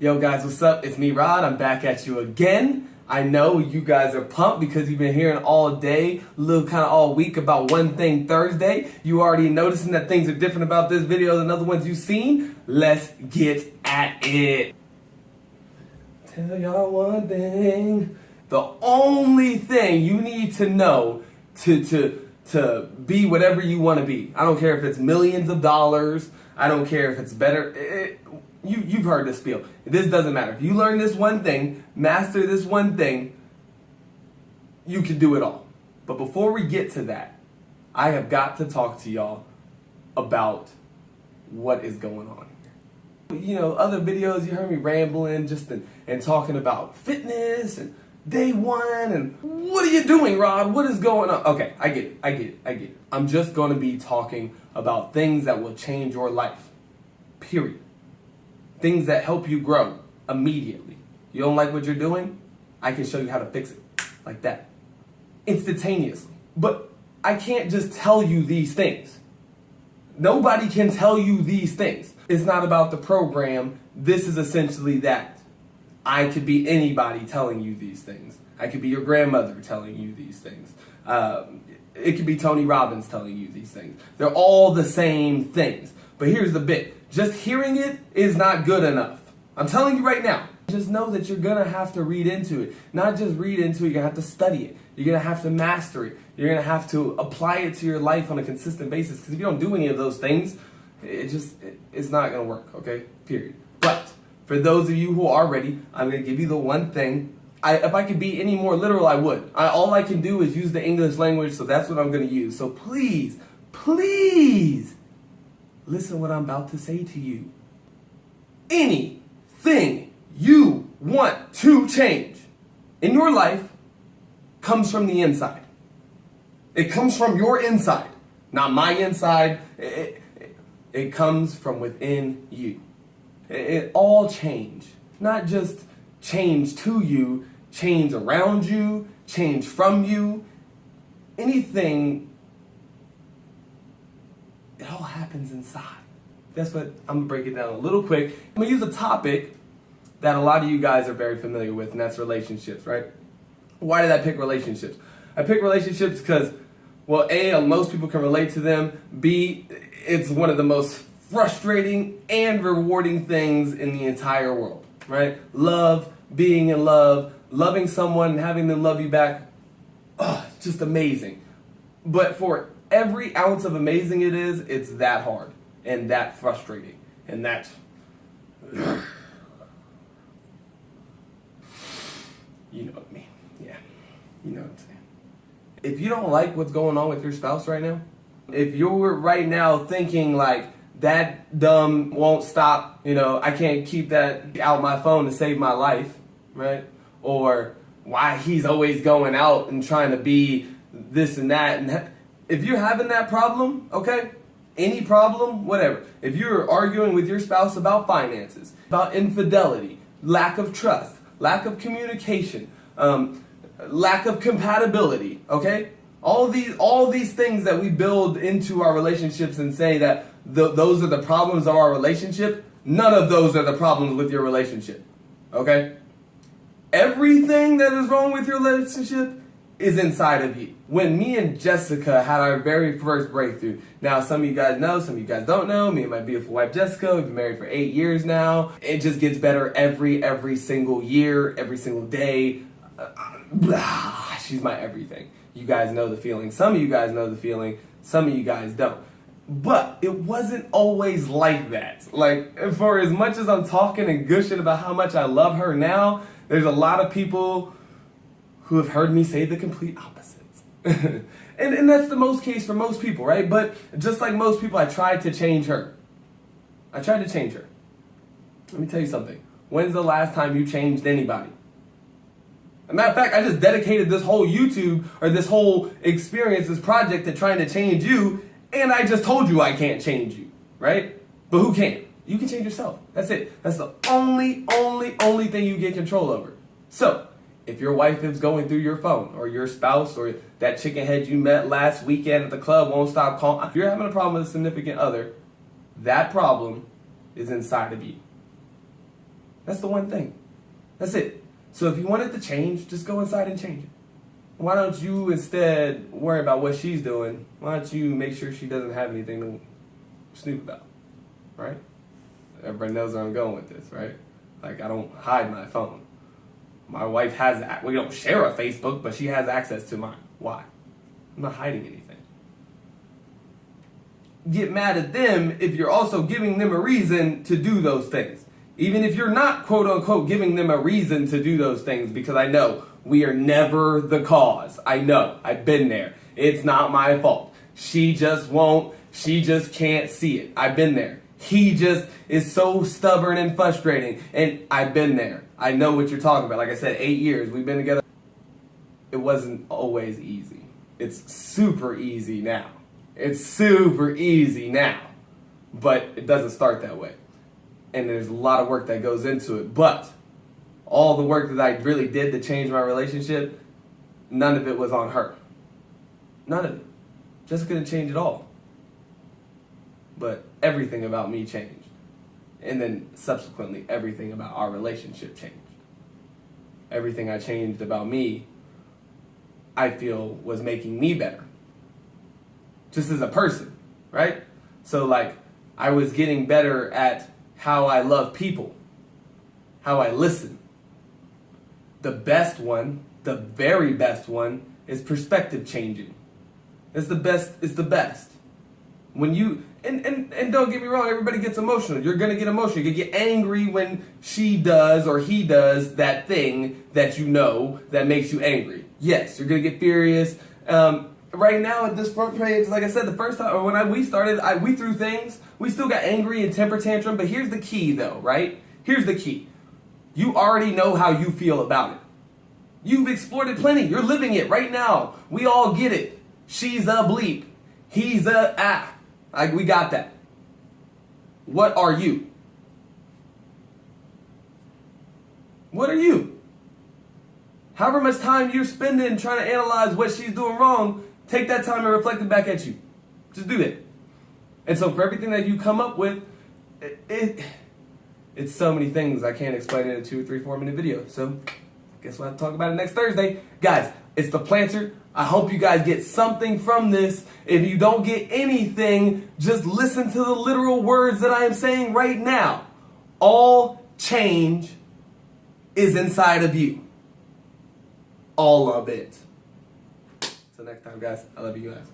Yo guys, what's up? It's me, Rod. I'm back at you again. I know you guys are pumped because you've been hearing all day, all week about One Thing Thursday. You already noticing that things are different about this video than other ones you've seen. Let's get at it. Tell y'all one thing. The only thing you need to know to be whatever you want to be. I don't care if it's millions of dollars. I don't care if it's better. You've heard this spiel. This doesn't matter. If you learn this one thing, master this one thing, you can do it all. But before we get to that, I have got to talk to y'all about what is going on here. You know, other videos, you heard me rambling and talking about fitness and day one and what are you doing, Rod? What is going on? Okay, I get it. I'm just going to be talking about things that will change your life. Period. Things that help you grow immediately. You don't like what you're doing? I can show you how to fix it. Like that. Instantaneously. But I can't just tell you these things. Nobody can tell you these things. It's not about the program. This is essentially that. I could be anybody telling you these things. I could be your grandmother telling you these things. It could be Tony Robbins telling you these things. They're all the same things. But here's the bit. Just hearing it is not good enough. I'm telling you right now. Just know that you're going to have to read into it. Not just read into it, you're going to have to study it. You're going to have to master it. You're going to have to apply it to your life on a consistent basis. Because if you don't do any of those things, it's not going to work, okay? Period. But for those of you who are ready, I'm going to give you the one thing. If I could be any more literal, I would. All I can do is use the English language, so that's what I'm going to use. So please, listen to what I'm about to say to you. Anything you want to change in your life comes from the inside. It comes from your inside, not my inside. It comes from within you. It all change, not just change to you, change around you, change from you. Anything, it all happens inside. That's what I'm gonna break it down a little quick. I'm gonna use a topic that a lot of you guys are very familiar with, and that's relationships, right? Why did I pick relationships? I picked relationships because, well, A, most people can relate to them. B, it's one of the most frustrating and rewarding things in the entire world, right? Love, being in love, loving someone and having them love you back. Oh, it's just amazing. But for every ounce of amazing it is, it's that hard and that frustrating and that, you know what I mean. Yeah, you know what I'm saying. If you don't like what's going on with your spouse right now, if you're right now thinking like, that dumb won't stop, I can't keep that out my phone to save my life, right? Or why he's always going out and trying to be this and that. And if you're having that problem, okay, any problem, whatever. If you're arguing with your spouse about finances, about infidelity, lack of trust, lack of communication, lack of compatibility, okay? All these things that we build into our relationships and say that those are the problems of our relationship, none of those are the problems with your relationship, okay? Everything that is wrong with your relationship is inside of you. When me and Jessica had our very first breakthrough, now some of you guys know, some of you guys don't know, me and my beautiful wife Jessica, we've been married for 8 years now. It just gets better every single year, every single day. She's my everything. You guys know the feeling. Some of you guys know the feeling. Some of you guys don't. But it wasn't always like that. Like, for as much as I'm talking and gushing about how much I love her now, there's a lot of people who have heard me say the complete opposites. and that's the most case for most people, right? But just like most people, I tried to change her. Let me tell you something. When's the last time you changed anybody? As a matter of fact, I just dedicated this whole YouTube or this whole experience, this project to trying to change you, and I just told you I can't change you, right? But who can? You can change yourself. That's it. That's the only thing you get control over. So, if your wife is going through your phone, or your spouse, or that chicken head you met last weekend at the club won't stop calling, if you're having a problem with a significant other, that problem is inside of you. That's the one thing. That's it. So if you want it to change, just go inside and change it. Why don't you instead worry about what she's doing? Why don't you make sure she doesn't have anything to snoop about, right? Everybody knows where I'm going with this, right? Like, I don't hide my phone. My wife has, we don't share a Facebook, but she has access to mine. Why? I'm not hiding anything. Get mad at them if you're also giving them a reason to do those things. Even if you're not, quote unquote, giving them a reason to do those things, because I know we are never the cause. I know. I've been there. It's not my fault. She just won't. She just can't see it. I've been there. He just is so stubborn and frustrating. And I've been there. I know what you're talking about. Like I said, 8 years. We've been together. It wasn't always easy. It's super easy now. It's super easy now. But it doesn't start that way. And there's a lot of work that goes into it. But all the work that I really did to change my relationship, none of it was on her. None of it. Jessica didn't change at all. But everything about me changed. And then subsequently, everything about our relationship changed. Everything I changed about me, I feel, was making me better. Just as a person, right? So like, I was getting better at how I love people, how I listen. The best one, the very best one, is perspective changing. It's the best. It's the best. When you and don't get me wrong, everybody gets emotional. You're gonna get emotional. You get angry when she does or he does that thing that you know that makes you angry. Yes, you're gonna get furious. Right now at this front page, like I said, the first time or when we started, we threw things. We still got angry and temper tantrum. But here's the key, though, right? Here's the key. You already know how you feel about it. You've explored it plenty. You're living it right now. We all get it. She's a bleep. He's a ah. Like, we got that. What are you? What are you? However much time you're spending trying to analyze what she's doing wrong, take that time and reflect it back at you. Just do that. And so for everything that you come up with, it's so many things I can't explain in a 2 or 3, 4 minute video. So guess we'll have to talk about it next Thursday. Guys, it's the Planter. I hope you guys get something from this. If you don't get anything, just listen to the literal words that I am saying right now. All change is inside of you. All of it. Till next time, guys. I love you guys.